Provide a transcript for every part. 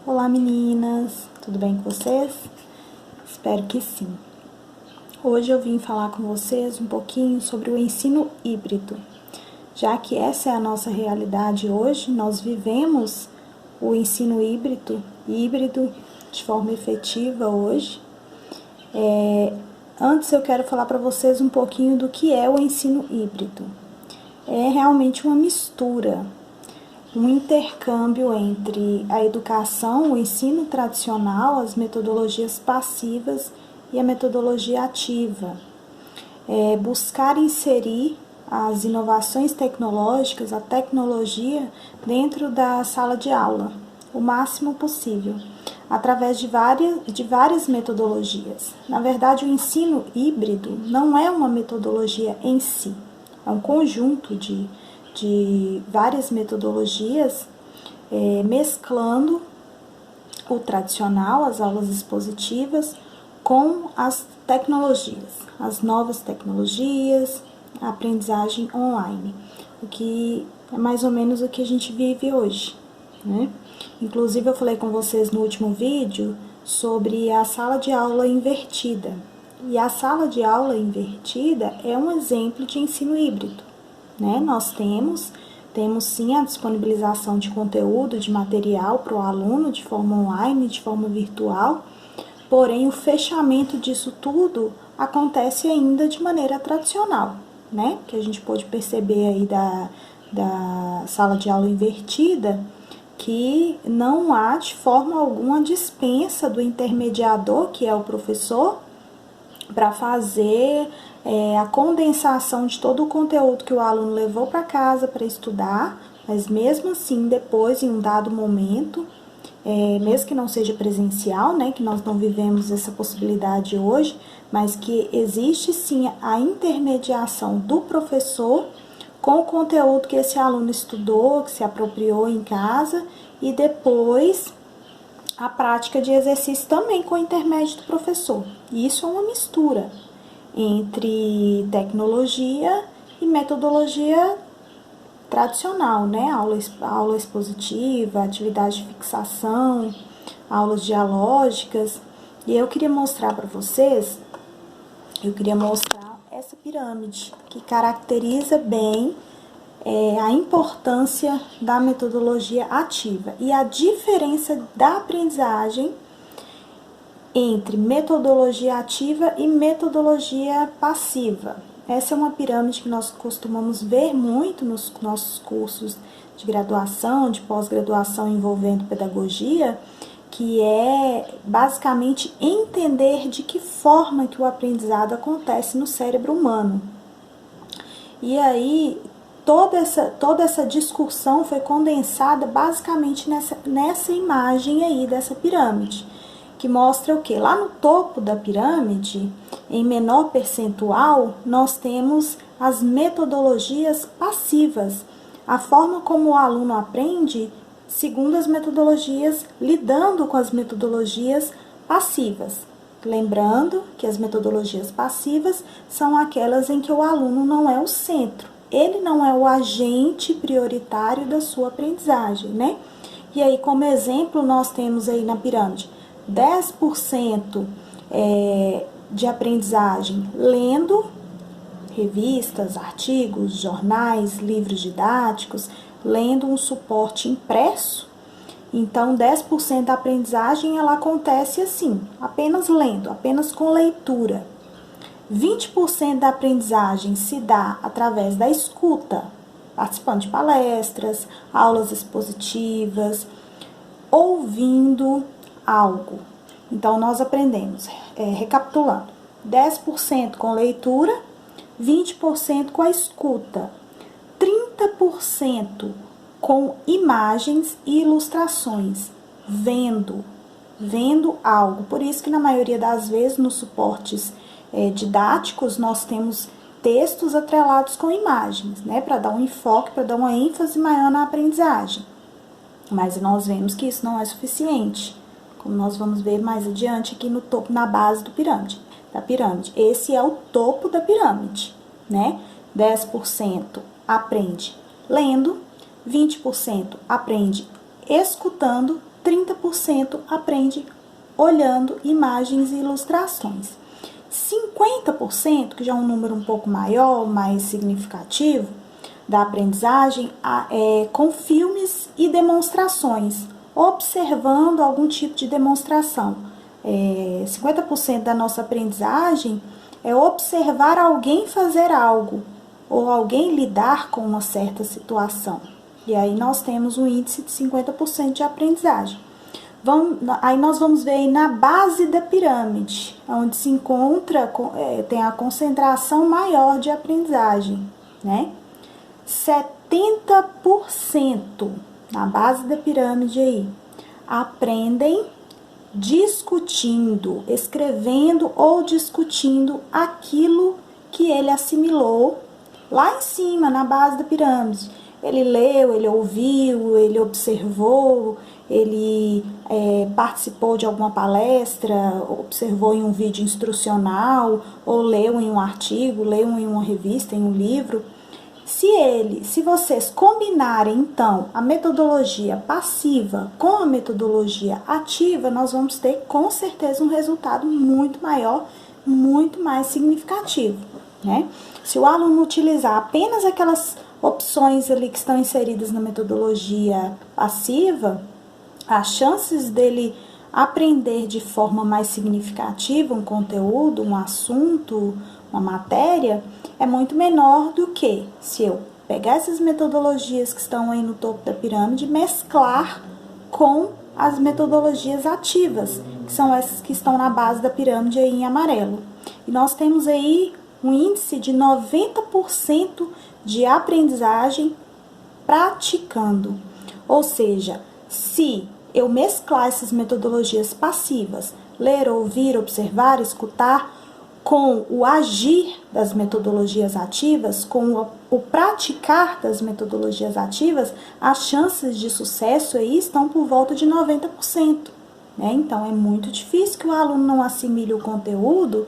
Olá meninas, tudo bem com vocês? Espero que sim. Hoje eu vim falar com vocês um pouquinho sobre o ensino híbrido. Já que essa é a nossa realidade hoje, nós vivemos o ensino híbrido de forma efetiva hoje. Antes eu quero falar para vocês um pouquinho do que é o ensino híbrido. É realmente uma mistura, um intercâmbio entre a educação, o ensino tradicional, as metodologias passivas e a metodologia ativa. Buscar inserir as inovações tecnológicas, a tecnologia, dentro da sala de aula, o máximo possível, através de várias metodologias. Na verdade, o ensino híbrido não é uma metodologia em si, é um conjunto de várias metodologias, mesclando o tradicional, as aulas expositivas, com as tecnologias, as novas tecnologias, a aprendizagem online, o que é mais ou menos o que a gente vive hoje, né? Inclusive eu falei com vocês no último vídeo sobre a sala de aula invertida, e a sala de aula invertida é um exemplo de ensino híbrido, né? Nós temos sim a disponibilização de conteúdo, de material para o aluno de forma online, de forma virtual, porém o fechamento disso tudo acontece ainda de maneira tradicional, né? Que a gente pode perceber aí da sala de aula invertida, que não há de forma alguma dispensa do intermediador, que é o professor, para fazer a condensação de todo o conteúdo que o aluno levou para casa para estudar, mas mesmo assim, depois, em um dado momento, mesmo que não seja presencial, né, que nós não vivemos essa possibilidade hoje, mas que existe sim a intermediação do professor com o conteúdo que esse aluno estudou, que se apropriou em casa, e depois a prática de exercício também com o intermédio do professor. E isso é uma mistura entre tecnologia e metodologia tradicional, né? Aula expositiva, atividade de fixação, aulas dialógicas. E eu queria mostrar para vocês, essa pirâmide que caracteriza bem a importância da metodologia ativa e a diferença da aprendizagem entre metodologia ativa e metodologia passiva. Essa é uma pirâmide que nós costumamos ver muito nos nossos cursos de graduação, de pós-graduação envolvendo pedagogia, que é basicamente entender de que forma que o aprendizado acontece no cérebro humano. E aí, toda essa discussão foi condensada basicamente nessa imagem aí dessa pirâmide, que mostra o que? Lá no topo da pirâmide, em menor percentual, nós temos as metodologias passivas, a forma como o aluno aprende segundo as metodologias, lidando com as metodologias passivas. Lembrando que as metodologias passivas são aquelas em que o aluno não é o centro, ele não é o agente prioritário da sua aprendizagem, né? E aí, como exemplo, nós temos aí na pirâmide 10% de aprendizagem lendo revistas, artigos, jornais, livros didáticos, lendo um suporte impresso. Então, 10% da aprendizagem ela acontece assim, apenas lendo, apenas com leitura. 20% da aprendizagem se dá através da escuta, participando de palestras, aulas expositivas, ouvindo algo. Então, nós aprendemos, recapitulando, 10% com leitura, 20% com a escuta, 30% com imagens e ilustrações, vendo algo. Por isso que na maioria das vezes nos suportes didáticos nós temos textos atrelados com imagens, né, para dar um enfoque, para dar uma ênfase maior na aprendizagem. Mas nós vemos que isso não é suficiente, como nós vamos ver mais adiante aqui no topo, na base da pirâmide. Esse é o topo da pirâmide, né? 10% aprende lendo, 20% aprende escutando 30% aprende olhando imagens e ilustrações. 50%, que já é um número um pouco maior, mais significativo, da aprendizagem é com filmes e demonstrações, observando algum tipo de demonstração. 50% da nossa aprendizagem é observar alguém fazer algo, ou alguém lidar com uma certa situação. E aí nós temos um índice de 50% de aprendizagem. Aí nós vamos ver aí na base da pirâmide, onde se encontra, tem a concentração maior de aprendizagem, né? 70% na base da pirâmide aí aprendem discutindo, escrevendo ou discutindo aquilo que ele assimilou lá em cima, na base da pirâmide. Ele leu, ele ouviu, ele observou, ele participou de alguma palestra, observou em um vídeo instrucional, ou leu em um artigo, leu em uma revista, em um livro. Se vocês combinarem, então, a metodologia passiva com a metodologia ativa, nós vamos ter, com certeza, um resultado muito maior, muito mais significativo, né? Se o aluno utilizar apenas aquelas opções ali que estão inseridas na metodologia passiva, as chances dele aprender de forma mais significativa um conteúdo, um assunto, uma matéria, é muito menor do que se eu pegar essas metodologias que estão aí no topo da pirâmide e mesclar com as metodologias ativas, que são essas que estão na base da pirâmide aí em amarelo. E nós temos aí um índice de 90% de aprendizagem praticando. Ou seja, se eu mesclar essas metodologias passivas, ler, ouvir, observar, escutar, com o agir das metodologias ativas, com o praticar das metodologias ativas, as chances de sucesso aí estão por volta de 90%. Né? Então, é muito difícil que o aluno não assimile o conteúdo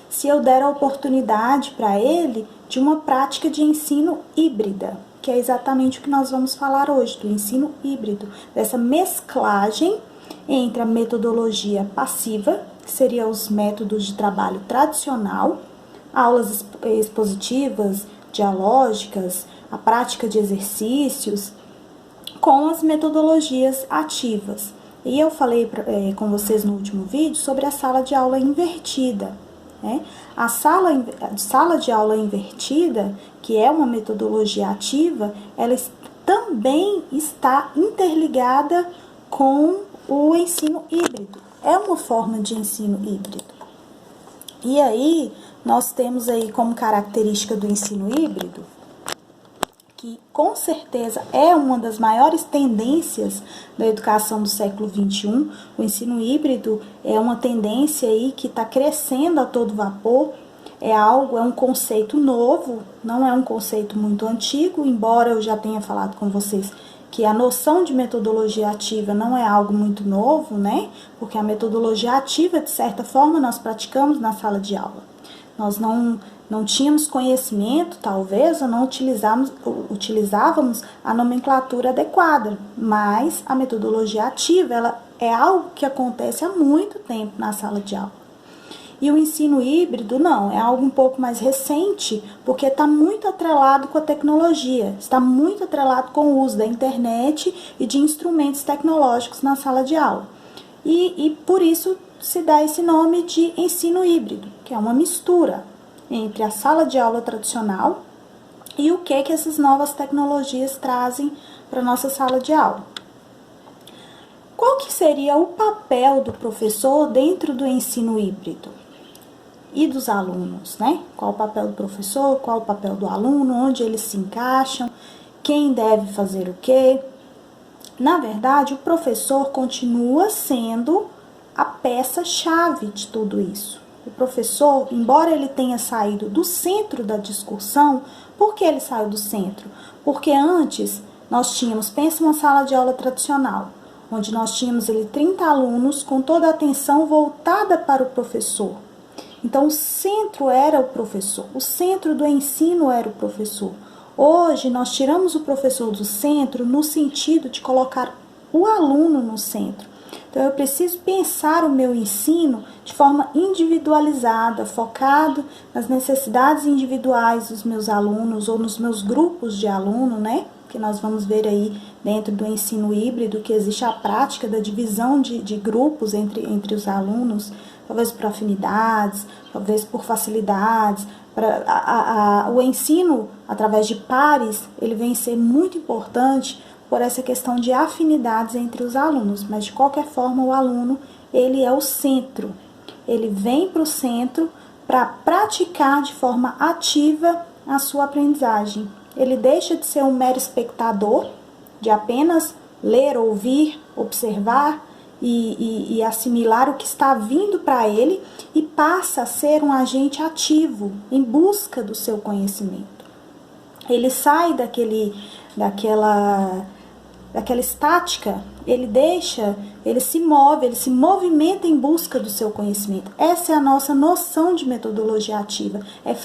se eu der a oportunidade para ele de uma prática de ensino híbrida, que é exatamente o que nós vamos falar hoje, do ensino híbrido, dessa mesclagem entre a metodologia passiva, que seriam os métodos de trabalho tradicional, aulas expositivas, dialógicas, a prática de exercícios, com as metodologias ativas. E eu falei com vocês no último vídeo sobre a sala de aula invertida. Né? A sala de aula invertida, que é uma metodologia ativa, ela também está interligada com o ensino híbrido. É uma forma de ensino híbrido. E aí, nós temos aí como característica do ensino híbrido, que com certeza é uma das maiores tendências da educação do século XXI. O ensino híbrido é uma tendência aí que está crescendo a todo vapor. É um conceito novo, não é um conceito muito antigo, embora eu já tenha falado com vocês que a noção de metodologia ativa não é algo muito novo, né? Porque a metodologia ativa, de certa forma, nós praticamos na sala de aula. Nós não tínhamos conhecimento, talvez, ou não utilizávamos a nomenclatura adequada, mas a metodologia ativa, ela é algo que acontece há muito tempo na sala de aula. E o ensino híbrido, não, é algo um pouco mais recente, porque está muito atrelado com a tecnologia, está muito atrelado com o uso da internet e de instrumentos tecnológicos na sala de aula. E por isso se dá esse nome de ensino híbrido, que é uma mistura entre a sala de aula tradicional e o que essas novas tecnologias trazem para a nossa sala de aula. Qual que seria o papel do professor dentro do ensino híbrido? E dos alunos, né? Qual o papel do professor, qual o papel do aluno, onde eles se encaixam, quem deve fazer o quê? Na verdade, o professor continua sendo a peça-chave de tudo isso. O professor, embora ele tenha saído do centro da discussão, por que ele saiu do centro? Porque antes nós tínhamos, pensa uma sala de aula tradicional, onde nós tínhamos ali 30 alunos com toda a atenção voltada para o professor. Então, o centro era o professor, o centro do ensino era o professor. Hoje, nós tiramos o professor do centro no sentido de colocar o aluno no centro. Então, eu preciso pensar o meu ensino de forma individualizada, focado nas necessidades individuais dos meus alunos ou nos meus grupos de aluno, né? Que nós vamos ver aí dentro do ensino híbrido, que existe a prática da divisão de grupos entre os alunos, talvez por afinidades, talvez por facilidades. O ensino através de pares, ele vem ser muito importante por essa questão de afinidades entre os alunos, mas de qualquer forma o aluno, ele é o centro, ele vem para o centro para praticar de forma ativa a sua aprendizagem. Ele deixa de ser um mero espectador, de apenas ler, ouvir, observar e assimilar o que está vindo para ele e passa a ser um agente ativo em busca do seu conhecimento. Ele sai daquela estática, ele se move, ele se movimenta em busca do seu conhecimento. Essa é a nossa noção de metodologia ativa, é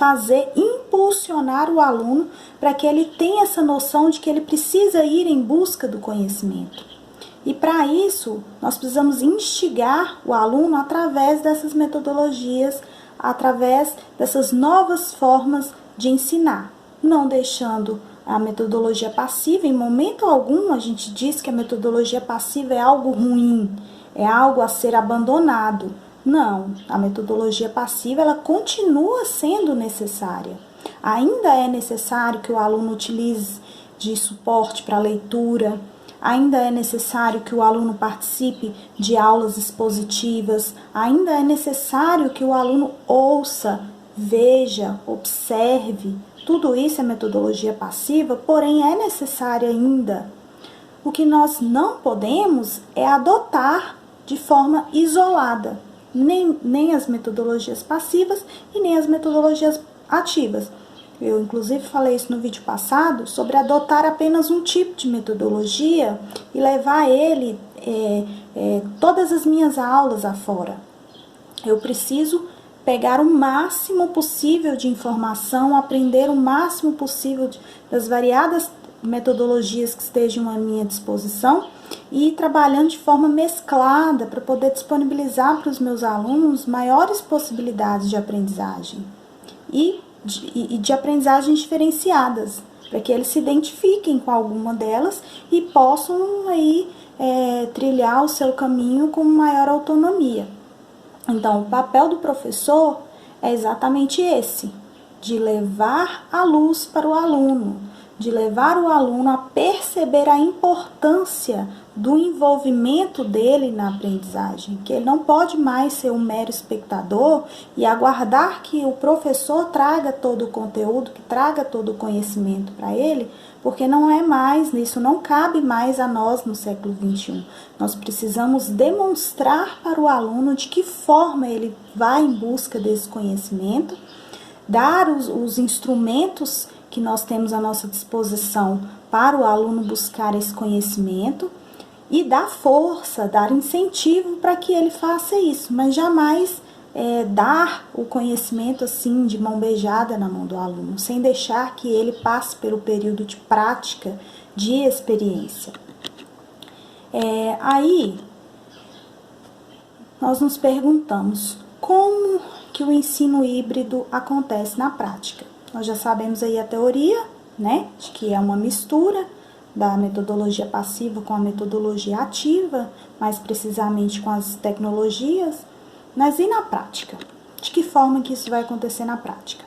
impulsionar o aluno para que ele tenha essa noção de que ele precisa ir em busca do conhecimento. E para isso, nós precisamos instigar o aluno através dessas metodologias, através dessas novas formas de ensinar, não deixando a metodologia passiva. Em momento algum a gente diz que a metodologia passiva é algo ruim, é algo a ser abandonado. Não, a metodologia passiva ela continua sendo necessária. Ainda é necessário que o aluno utilize de suporte para leitura, ainda é necessário que o aluno participe de aulas expositivas, ainda é necessário que o aluno ouça, veja, observe. Tudo isso é metodologia passiva, porém é necessário ainda. O que nós não podemos é adotar de forma isolada, nem as metodologias passivas e nem as metodologias ativas. Eu, inclusive, falei isso no vídeo passado, sobre adotar apenas um tipo de metodologia e levar ele, todas as minhas aulas afora. Eu preciso pegar o máximo possível de informação, aprender o máximo possível das variadas metodologias que estejam à minha disposição e ir trabalhando de forma mesclada para poder disponibilizar para os meus alunos maiores possibilidades de aprendizagem e de aprendizagem diferenciadas, para que eles se identifiquem com alguma delas e possam aí trilhar o seu caminho com maior autonomia. Então, o papel do professor é exatamente esse, de levar a luz para o aluno, de levar o aluno a perceber a importância do envolvimento dele na aprendizagem, que ele não pode mais ser um mero espectador e aguardar que o professor traga todo o conteúdo, que traga todo o conhecimento para ele, porque não é mais, isso não cabe mais a nós no século XXI. Nós precisamos demonstrar para o aluno de que forma ele vai em busca desse conhecimento, dar os instrumentos que nós temos à nossa disposição para o aluno buscar esse conhecimento e dar força, dar incentivo para que ele faça isso, mas jamais dar o conhecimento assim de mão beijada na mão do aluno, sem deixar que ele passe pelo período de prática, de experiência. Aí nós nos perguntamos como que o ensino híbrido acontece na prática. Nós já sabemos aí a teoria, né, de que é uma mistura da metodologia passiva com a metodologia ativa, mais precisamente com as tecnologias, mas e na prática? De que forma que isso vai acontecer na prática?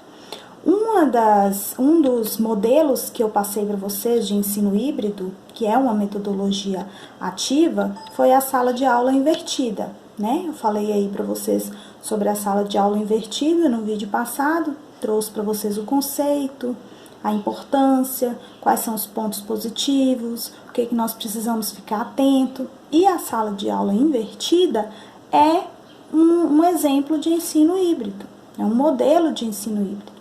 Um dos modelos que eu passei para vocês de ensino híbrido, que é uma metodologia ativa, foi a sala de aula invertida, né? Eu falei aí para vocês sobre a sala de aula invertida no vídeo passado, trouxe para vocês o conceito, a importância, quais são os pontos positivos, o que nós precisamos ficar atento. E a sala de aula invertida é um exemplo de ensino híbrido, é um modelo de ensino híbrido.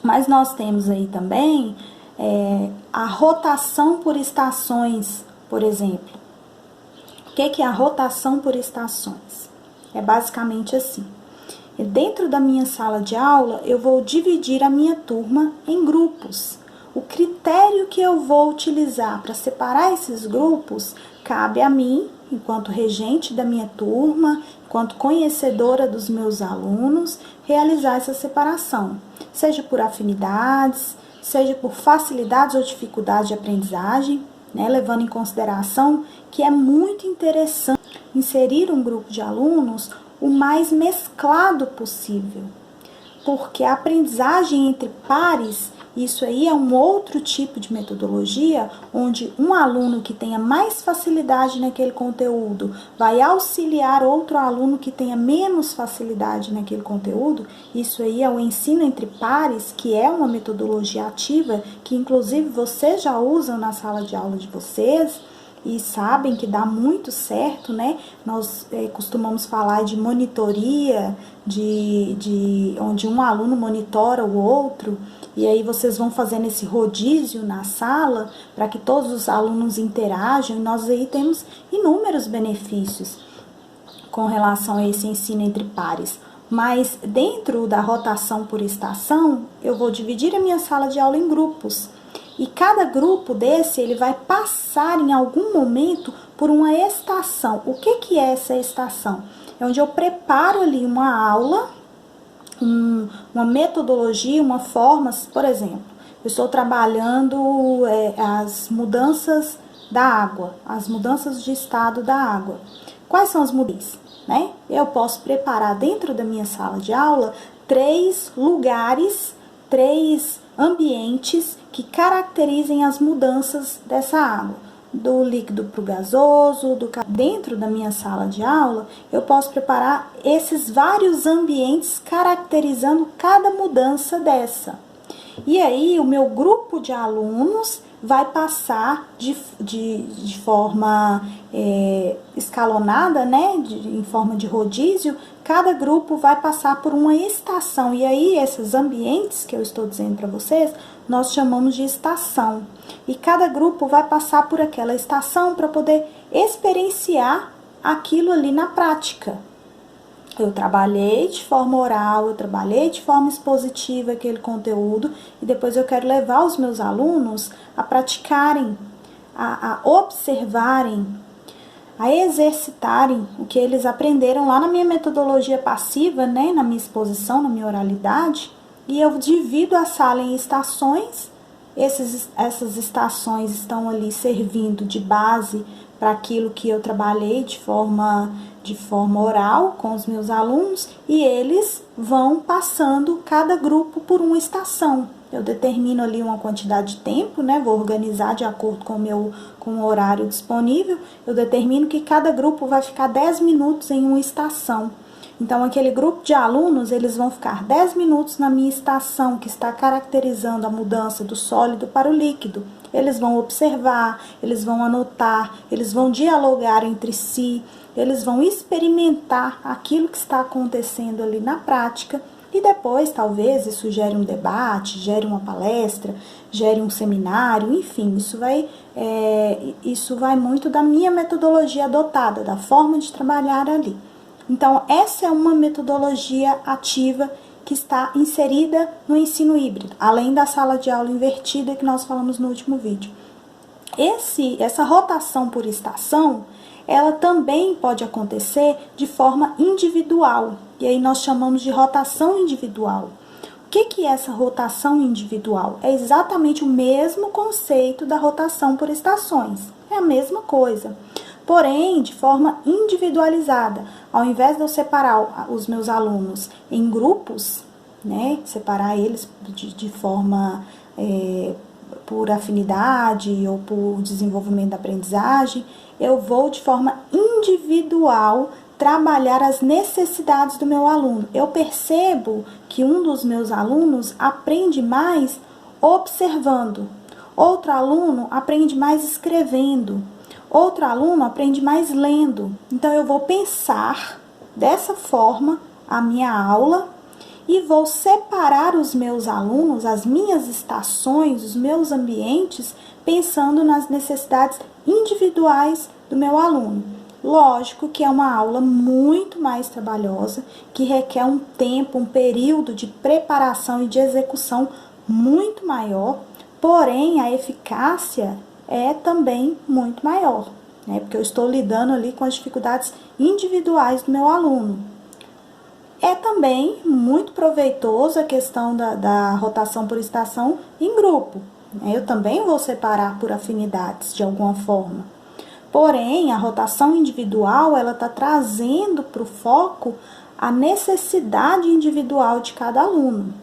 Mas nós temos aí também a rotação por estações, por exemplo. O que é a rotação por estações? É basicamente assim. Dentro da minha sala de aula, eu vou dividir a minha turma em grupos. O critério que eu vou utilizar para separar esses grupos cabe a mim, enquanto regente da minha turma, enquanto conhecedora dos meus alunos, realizar essa separação, seja por afinidades, seja por facilidades ou dificuldades de aprendizagem, né, levando em consideração que é muito interessante inserir um grupo de alunos o mais mesclado possível, porque a aprendizagem entre pares, isso aí é um outro tipo de metodologia, onde um aluno que tenha mais facilidade naquele conteúdo vai auxiliar outro aluno que tenha menos facilidade naquele conteúdo. Isso aí é o ensino entre pares, que é uma metodologia ativa, que inclusive vocês já usam na sala de aula de vocês, e sabem que dá muito certo, né? Nós costumamos falar de monitoria, onde um aluno monitora o outro, e aí vocês vão fazendo esse rodízio na sala para que todos os alunos interajam, e nós aí temos inúmeros benefícios com relação a esse ensino entre pares. Mas dentro da rotação por estação, eu vou dividir a minha sala de aula em grupos. E cada grupo desse, ele vai passar em algum momento por uma estação. O que é essa estação? É onde eu preparo ali uma aula, uma metodologia, uma forma, por exemplo, eu estou trabalhando as mudanças da água, as mudanças de estado da água. Quais são as mudanças, né? Eu posso preparar dentro da minha sala de aula 3 lugares, 3 ambientes que caracterizem as mudanças dessa água, do líquido para o gasoso, dentro da minha sala de aula, eu posso preparar esses vários ambientes caracterizando cada mudança dessa. E aí o meu grupo de alunos vai passar de forma escalonada, né, em forma de rodízio. Cada grupo vai passar por uma estação, e aí esses ambientes que eu estou dizendo para vocês, nós chamamos de estação. E cada grupo vai passar por aquela estação para poder experienciar aquilo ali na prática. Eu trabalhei de forma oral, eu trabalhei de forma expositiva aquele conteúdo, e depois eu quero levar os meus alunos a praticarem, a observarem, a exercitarem o que eles aprenderam lá na minha metodologia passiva, né, na minha exposição, na minha oralidade, e eu divido a sala em estações. Essas estações estão ali servindo de base para aquilo que eu trabalhei de forma oral com os meus alunos, e eles vão passando cada grupo por uma estação. Eu determino ali uma quantidade de tempo, né? Vou organizar de acordo com o horário disponível. Eu determino que cada grupo vai ficar 10 minutos em uma estação. Então, aquele grupo de alunos, eles vão ficar 10 minutos na minha estação, que está caracterizando a mudança do sólido para o líquido. Eles vão observar, eles vão anotar, eles vão dialogar entre si, eles vão experimentar aquilo que está acontecendo ali na prática, e depois, talvez, isso gere um debate, gere uma palestra, gere um seminário, enfim, isso vai muito da minha metodologia adotada, da forma de trabalhar ali. Então, essa é uma metodologia ativa que está inserida no ensino híbrido, além da sala de aula invertida que nós falamos no último vídeo. Essa rotação por estação, ela também pode acontecer de forma individual, e aí nós chamamos de rotação individual. O que é essa rotação individual? É exatamente o mesmo conceito da rotação por estações, é a mesma coisa. Porém, de forma individualizada, ao invés de eu separar os meus alunos em grupos, né, separar eles de forma por afinidade ou por desenvolvimento da aprendizagem, eu vou de forma individual trabalhar as necessidades do meu aluno. Eu percebo que um dos meus alunos aprende mais observando, outro aluno aprende mais escrevendo, outro aluno aprende mais lendo. Então, eu vou pensar dessa forma a minha aula e vou separar os meus alunos, as minhas estações, os meus ambientes, pensando nas necessidades individuais do meu aluno. Lógico que é uma aula muito mais trabalhosa, que requer um tempo, um período de preparação e de execução muito maior, porém a eficácia é também muito maior. né? Porque eu estou lidando ali com as dificuldades individuais do meu aluno. É também muito proveitoso a questão da rotação por estação em grupo, né? Eu também vou separar por afinidades de alguma forma. Porém, a rotação individual, ela está trazendo para o foco a necessidade individual de cada aluno.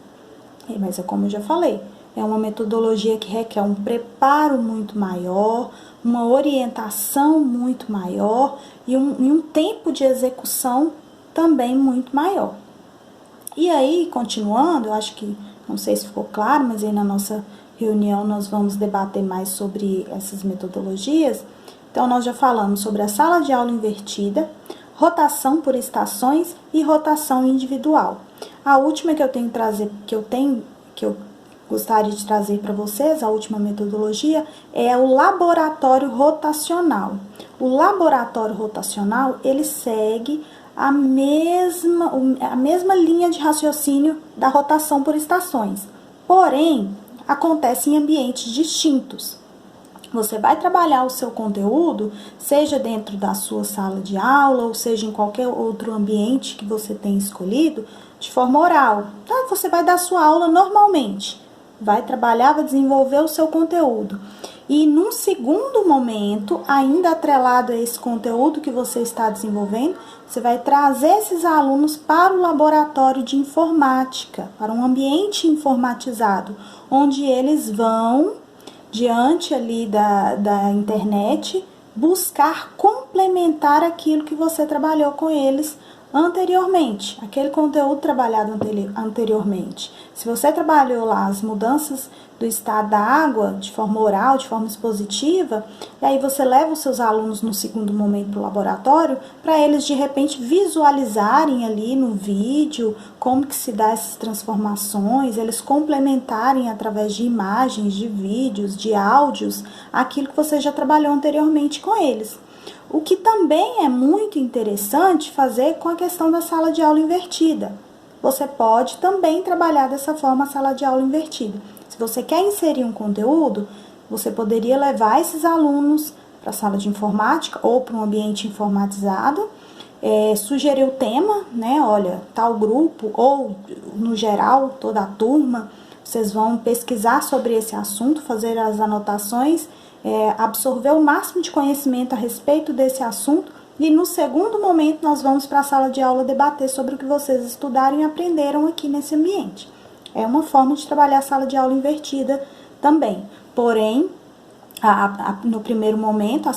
Mas é como eu já falei, é uma metodologia que requer um preparo muito maior, uma orientação muito maior e um tempo de execução também muito maior. E aí, continuando, eu acho que, não sei se ficou claro, mas aí na nossa reunião nós vamos debater mais sobre essas metodologias. Então, nós já falamos sobre a sala de aula invertida, rotação por estações e rotação individual. A última que eu gostaria de trazer para vocês, a última metodologia, é o laboratório rotacional. O laboratório rotacional, ele segue a mesma linha de raciocínio da rotação por estações. Porém, acontece em ambientes distintos. Você vai trabalhar o seu conteúdo, seja dentro da sua sala de aula, ou seja em qualquer outro ambiente que você tenha escolhido, de forma oral. Tá? Você vai dar sua aula normalmente, vai trabalhar, vai desenvolver o seu conteúdo. E num segundo momento, ainda atrelado a esse conteúdo que você está desenvolvendo, você vai trazer esses alunos para o laboratório de informática, para um ambiente informatizado, onde eles vão, diante ali da internet, buscar complementar aquilo que você trabalhou com eles anteriormente, aquele conteúdo trabalhado anteriormente. Se você trabalhou lá as mudanças do estado da água de forma oral, de forma expositiva, e aí você leva os seus alunos no segundo momento para o laboratório, para eles de repente visualizarem ali no vídeo como que se dá essas transformações, eles complementarem através de imagens, de vídeos, de áudios, aquilo que você já trabalhou anteriormente com eles. O que também é muito interessante fazer com a questão da sala de aula invertida. Você pode também trabalhar dessa forma a sala de aula invertida. Se você quer inserir um conteúdo, você poderia levar esses alunos para a sala de informática ou para um ambiente informatizado, sugerir o tema, né? Olha, tal grupo ou no geral toda a turma, vocês vão pesquisar sobre esse assunto, fazer as anotações, absorver o máximo de conhecimento a respeito desse assunto e no segundo momento nós vamos para a sala de aula debater sobre o que vocês estudaram e aprenderam aqui nesse ambiente. É uma forma de trabalhar a sala de aula invertida também. Porém, no primeiro momento,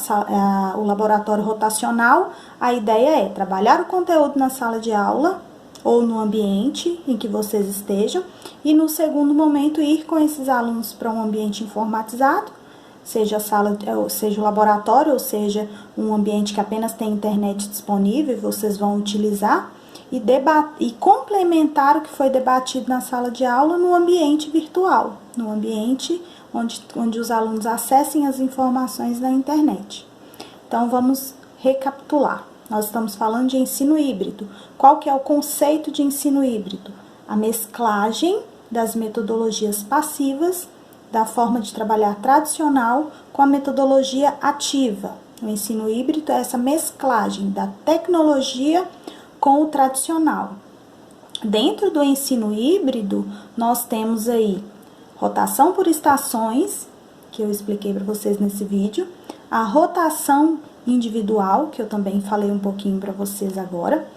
o laboratório rotacional, a ideia é trabalhar o conteúdo na sala de aula ou no ambiente em que vocês estejam e no segundo momento ir com esses alunos para um ambiente informatizado, seja o laboratório, ou seja, um ambiente que apenas tem internet disponível, vocês vão utilizar e complementar o que foi debatido na sala de aula no ambiente virtual, no ambiente onde os alunos acessem as informações na internet. Então, vamos recapitular. Nós estamos falando de ensino híbrido. Qual que é o conceito de ensino híbrido? A mesclagem das metodologias passivas da forma de trabalhar tradicional com a metodologia ativa. O ensino híbrido é essa mesclagem da tecnologia com o tradicional. Dentro do ensino híbrido, nós temos aí rotação por estações, que eu expliquei para vocês nesse vídeo, a rotação individual, que eu também falei um pouquinho para vocês agora,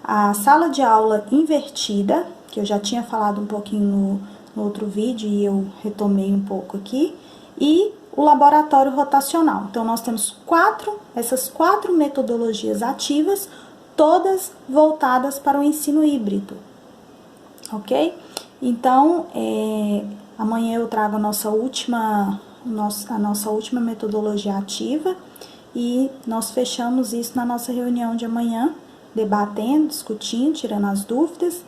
a sala de aula invertida, que eu já tinha falado um pouquinho no outro vídeo e eu retomei um pouco aqui, e o laboratório rotacional. Então, nós temos essas quatro metodologias ativas, todas voltadas para o ensino híbrido, ok? Então, amanhã eu trago a nossa última metodologia ativa e nós fechamos isso na nossa reunião de amanhã, debatendo, discutindo, tirando as dúvidas,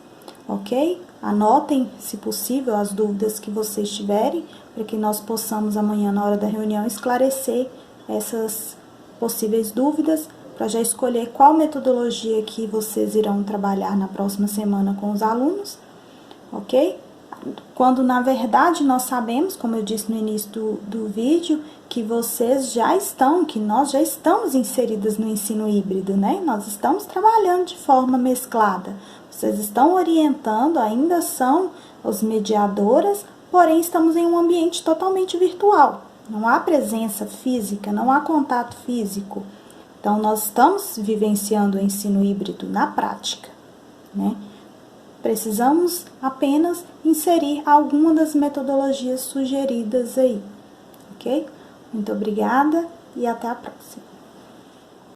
ok? Anotem, se possível, as dúvidas que vocês tiverem, para que nós possamos amanhã, na hora da reunião, esclarecer essas possíveis dúvidas, para já escolher qual metodologia que vocês irão trabalhar na próxima semana com os alunos, ok? quando na verdade nós sabemos, como eu disse no início do vídeo, que vocês já estão, que nós já estamos inseridas no ensino híbrido, né? Nós estamos trabalhando de forma mesclada. Vocês estão orientando, ainda são os mediadoras, porém estamos em um ambiente totalmente virtual. Não há presença física, não há contato físico. Então, nós estamos vivenciando o ensino híbrido na prática, né? Precisamos apenas inserir alguma das metodologias sugeridas aí, ok? Muito obrigada e até a próxima.